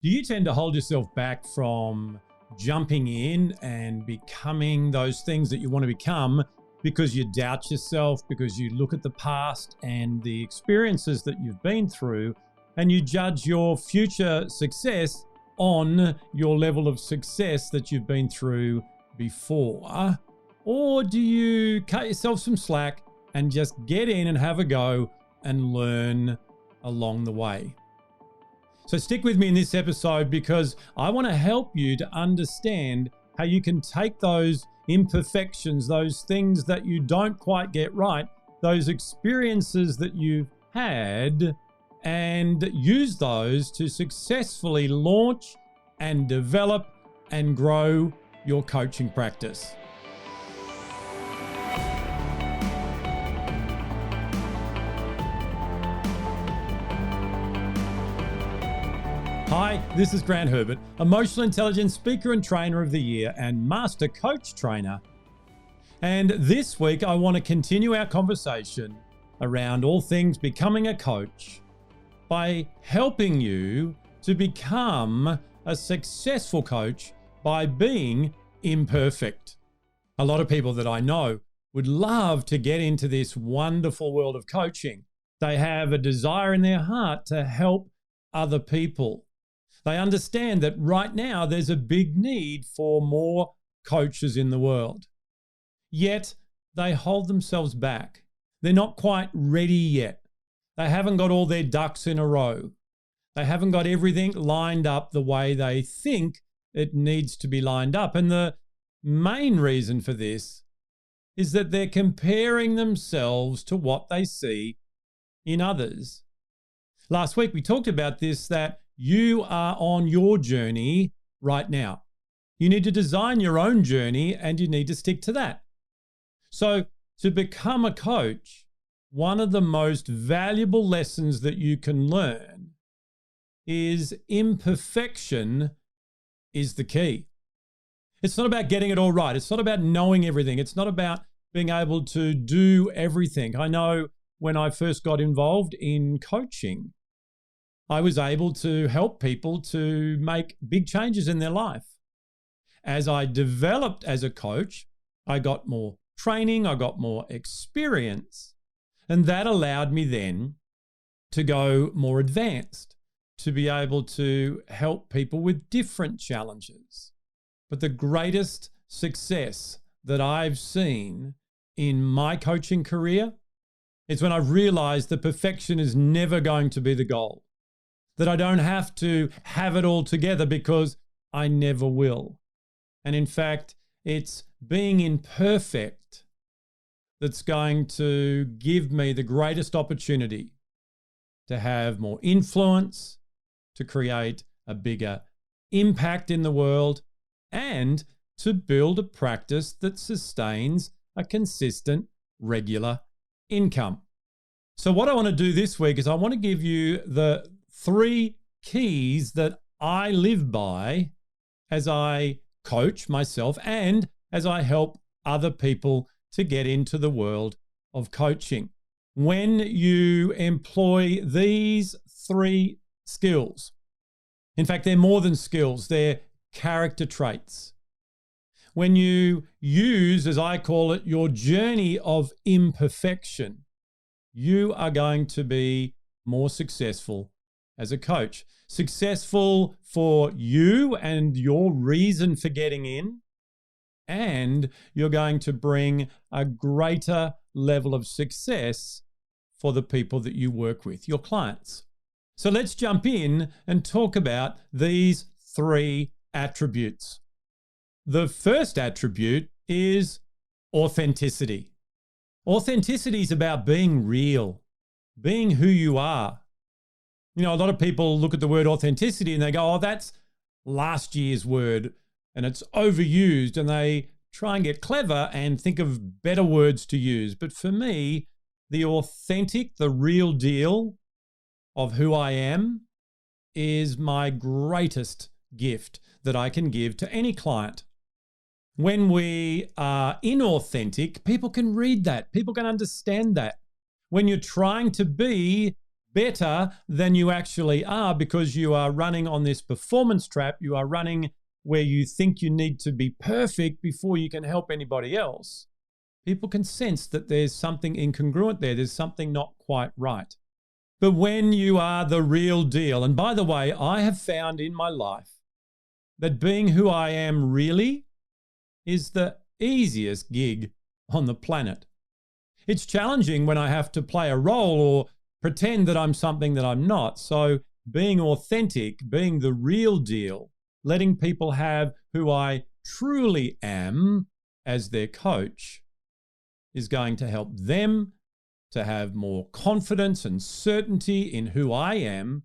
Do you tend to hold yourself back from jumping in and becoming those things that you want to become because you doubt yourself, because you look at the past and the experiences that you've been through and you judge your future success on your level of success that you've been through before? Or do you cut yourself some slack and just get in and have a go and learn along the way? So stick with me in this episode because I want to help you to understand how you can take those imperfections, those things that you don't quite get right, those experiences that you've had, and use those to successfully launch and develop and grow your coaching practice. Hi, this is Grant Herbert, Emotional Intelligence Speaker and Trainer of the Year and Master Coach Trainer. And this week, I want to continue our conversation around all things becoming a coach by helping you to become a successful coach by being imperfect. A lot of people that I know would love to get into this wonderful world of coaching. They have a desire in their heart to help other people. They understand that right now there's a big need for more coaches in the world. Yet they hold themselves back. They're not quite ready yet. They haven't got all their ducks in a row. They haven't got everything lined up the way they think it needs to be lined up. And the main reason for this is that they're comparing themselves to what they see in others. Last week we talked about this, that you are on your journey right now. You need to design your own journey and you need to stick to that. So to become a coach, one of the most valuable lessons that you can learn is imperfection is the key. It's not about getting it all right. It's not about knowing everything. It's not about being able to do everything. I know when I first got involved in coaching, I was able to help people to make big changes in their life. As I developed as a coach, I got more training, I got more experience, and that allowed me then to go more advanced, to be able to help people with different challenges. But the greatest success that I've seen in my coaching career is when I've realized that perfection is never going to be the goal. That I don't have to have it all together because I never will. And in fact, it's being imperfect that's going to give me the greatest opportunity to have more influence, to create a bigger impact in the world, and to build a practice that sustains a consistent, regular income. So what I want to do this week is I want to give you the 3 keys that I live by as I coach myself and as I help other people to get into the world of coaching. When you employ these 3 skills, in fact, they're more than skills, they're character traits. When you use, as I call it, your journey of imperfection, you are going to be more successful as a coach. Successful for you and your reason for getting in, and you're going to bring a greater level of success for the people that you work with, your clients. So let's jump in and talk about these 3 attributes. The first attribute is authenticity. Authenticity is about being real, being who you are. You know, a lot of people look at the word authenticity and they go, oh, that's last year's word and it's overused, and they try and get clever and think of better words to use. But for me, the authentic, the real deal of who I am is my greatest gift that I can give to any client. When we are inauthentic, people can read that. People can understand that. When you're trying to be better than you actually are because you are running on this performance trap. You are running where you think you need to be perfect before you can help anybody else. People can sense that there's something incongruent there. There's something not quite right. But when you are the real deal, and by the way, I have found in my life that being who I am really is the easiest gig on the planet. It's challenging when I have to play a role or pretend that I'm something that I'm not. So being authentic, being the real deal, letting people have who I truly am as their coach is going to help them to have more confidence and certainty in who I am.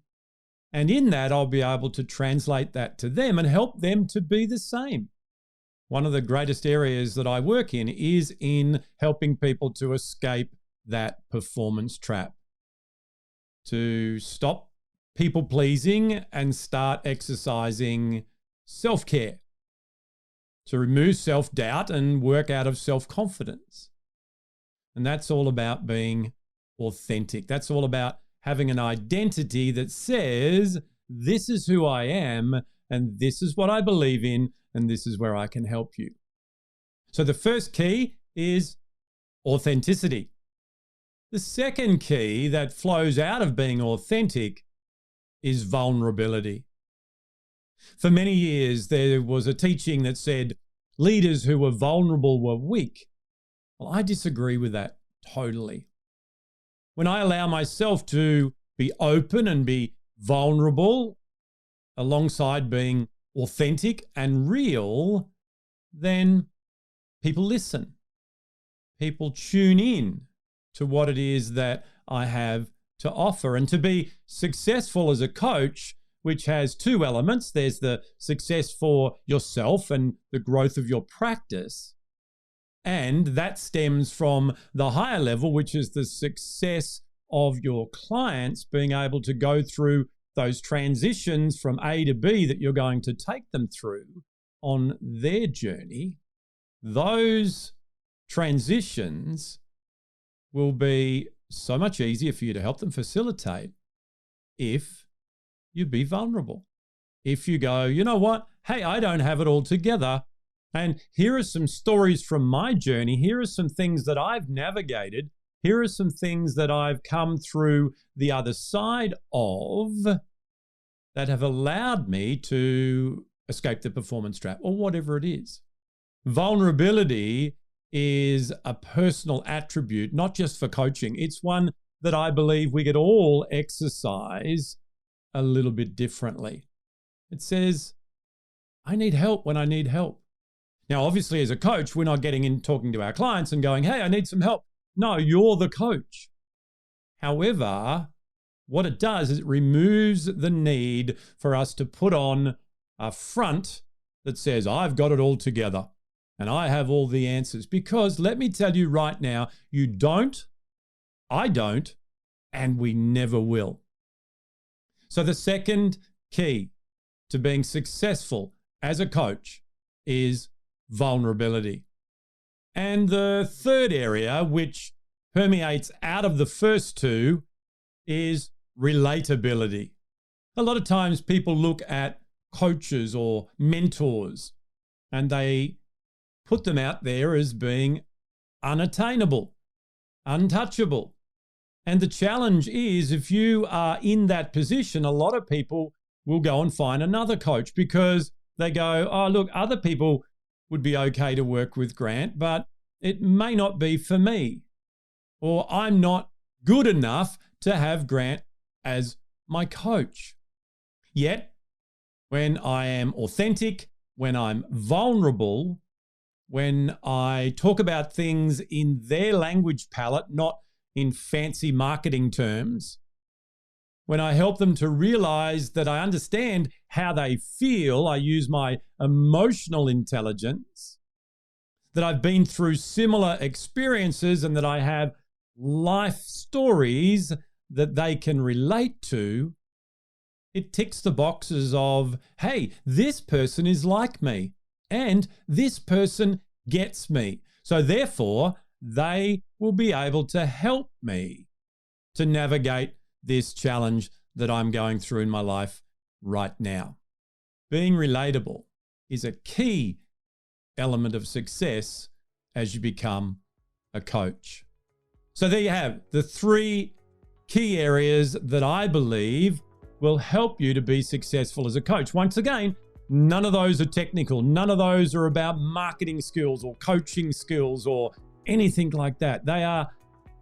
And in that, I'll be able to translate that to them and help them to be the same. One of the greatest areas that I work in is in helping people to escape that performance trap, to stop people pleasing and start exercising self-care, to remove self-doubt and work out of self-confidence. And that's all about being authentic. That's all about having an identity that says, this is who I am, and this is what I believe in, and this is where I can help you. So the first key is authenticity. The second key that flows out of being authentic is vulnerability. For many years, there was a teaching that said leaders who were vulnerable were weak. Well, I disagree with that totally. When I allow myself to be open and be vulnerable alongside being authentic and real, then people listen. People tune in to what it is that I have to offer. And to be successful as a coach, which has two elements, there's the success for yourself and the growth of your practice. And that stems from the higher level, which is the success of your clients being able to go through those transitions from A to B that you're going to take them through on their journey. Those transitions will be so much easier for you to help them facilitate if you be vulnerable. If you go, you know what? Hey, I don't have it all together. And here are some stories from my journey. Here are some things that I've navigated. Here are some things that I've come through the other side of that have allowed me to escape the performance trap or whatever it is. Vulnerability is a personal attribute, not just for coaching. It's one that I believe we could all exercise a little bit differently. It says, I need help when I need help. Now, obviously, as a coach, we're not getting in talking to our clients and going, hey, I need some help. No, you're the coach. However, what it does is it removes the need for us to put on a front that says, I've got it all together and I have all the answers. Because let me tell you right now, you don't, I don't, and we never will. So the second key to being successful as a coach is vulnerability. And the third area, which permeates out of the first two, is relatability. A lot of times people look at coaches or mentors and they put them out there as being unattainable, untouchable. And the challenge is, if you are in that position, a lot of people will go and find another coach because they go, oh, look, other people would be okay to work with Grant, but it may not be for me. Or I'm not good enough to have Grant as my coach. Yet, when I am authentic, when I'm vulnerable, when I talk about things in their language palette, not in fancy marketing terms, when I help them to realize that I understand how they feel, I use my emotional intelligence, that I've been through similar experiences and that I have life stories that they can relate to, it ticks the boxes of, hey, this person is like me and this person gets me. So therefore, they will be able to help me to navigate this challenge that I'm going through in my life right now. Being relatable is a key element of success as you become a coach. So there you have the 3 key areas that I believe will help you to be successful as a coach. Once again, none of those are technical. None of those are about marketing skills or coaching skills or anything like that. They are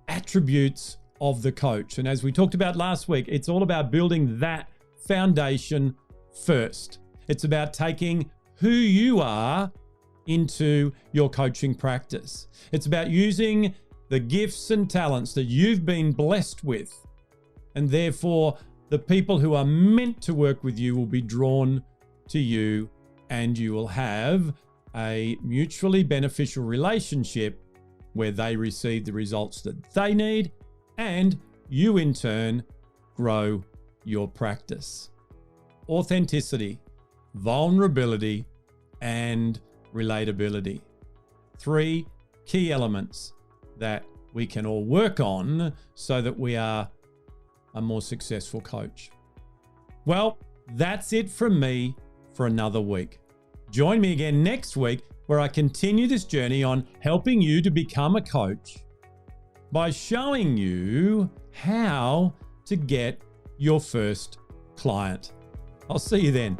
attributes of the coach. And as we talked about last week, it's all about building that foundation first. It's about taking who you are into your coaching practice. It's about using the gifts and talents that you've been blessed with. And therefore, the people who are meant to work with you will be drawn to you, and you will have a mutually beneficial relationship where they receive the results that they need, and you in turn grow your practice. Authenticity, vulnerability, and relatability. 3 key elements that we can all work on so that we are a more successful coach. Well, that's it from me for another week. Join me again next week where I continue this journey on helping you to become a coach by showing you how to get your first client. I'll see you then.